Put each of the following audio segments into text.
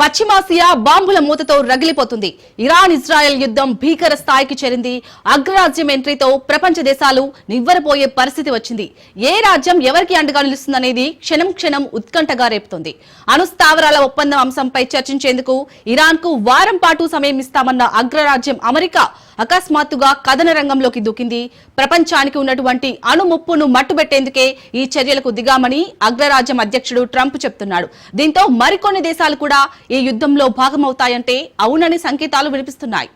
పశ్చిమాసియా బాంబుల మూతతో రగిలిపోతుంది. Iran Israel యుద్ధం భీకర స్థాయికి చేరింది. అగ్రరాజ్యం ఎంట్రీతో ప్రపంచ దేశాలు నివ్వెరపోయే పరిస్థితి వచ్చింది. ఏ రాజ్యం ఎవరికి అండగా నిలుస్తుందనేది క్షణం క్షణం ఉత్కంఠగా రేపుతోంది. అణుస్థావరాల ఒప్పందం అంశంపై చర్చించేందుకు ఇరాన్ కు వారం పాటు సమయం ఇస్తామన్న అగ్రరాజ్యం అమెరికా అకస్మాత్తుగా కథన రంగంలోకి దూకింది. ప్రపంచానికి ఉన్నటువంటి అణు ముప్పును మట్టుబెట్టేందుకే ఈ చర్యలకు దిగామని అగ్రరాజ్యం అధ్యక్షుడు ట్రంప్ చెప్తున్నాడు. దీంతో మరికొన్ని దేశాలు కూడా ఈ యుద్ధంలో భాగమవుతాయంటే అవునని సంకేతాలు వినిపిస్తున్నాయి.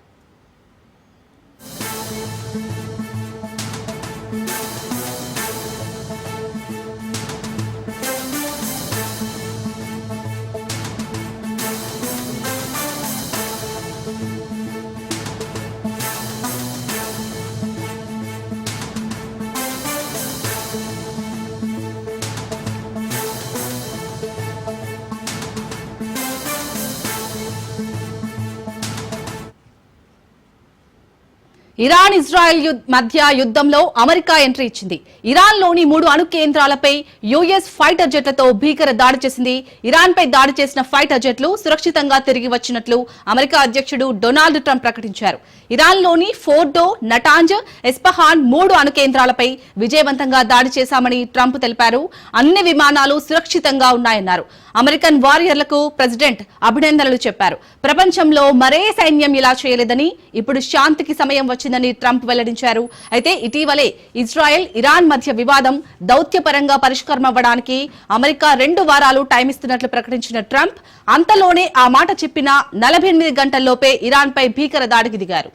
ఇరాన్ ఇజ్రాయెల్ మధ్య యుద్ధంలో అమెరికా ఎంట్రీ ఇచ్చింది. ఇరాన్ లోని 3 అణు కేంద్రాలపై యుఎస్ ఫైటర్ జెట్లతో భీకర దాడి చేసింది. ఇరాన్ పై దాడి చేసిన ఫైటర్ జెట్లు సురక్షితంగా తిరిగి వచ్చినట్లు అమెరికా అధ్యక్షుడు డొనాల్డ్ ట్రంప్ ప్రకటించారు. ఇరాన్ లోని ఫోర్డో, నటాంజ్, ఎస్ఫహాన్ 3 అణు కేంద్రాలపై విజయవంతంగా దాడి చేశామని ట్రంప్ తెలిపారు. అన్ని విమానాలు సురక్షితంగా ఉన్నాయన్నారు. అమెరికన్ వారియర్లకు ప్రెసిడెంట్ అభినందనలు చెప్పారు. ప్రపంచంలో మరే సైన్యం ఇలా చేయలేదని, ఇప్పుడు శాంతికి సమయం వచ్చిందని ట్రంప్ వెల్లడించారు. అయితే ఇటీవలే ఇజ్రాయెల్ ఇరాన్ మధ్య వివాదం దౌత్యపరంగా పరిష్కారం అవ్వడానికి అమెరికా 2 వారాలు టైం ఇస్తున్నట్లు ప్రకటించిన ట్రంప్ అంతలోనే ఆ మాట చెప్పిన 48 గంటల్లోపే ఇరాన్ పై భీకర దాడికి దిగారు.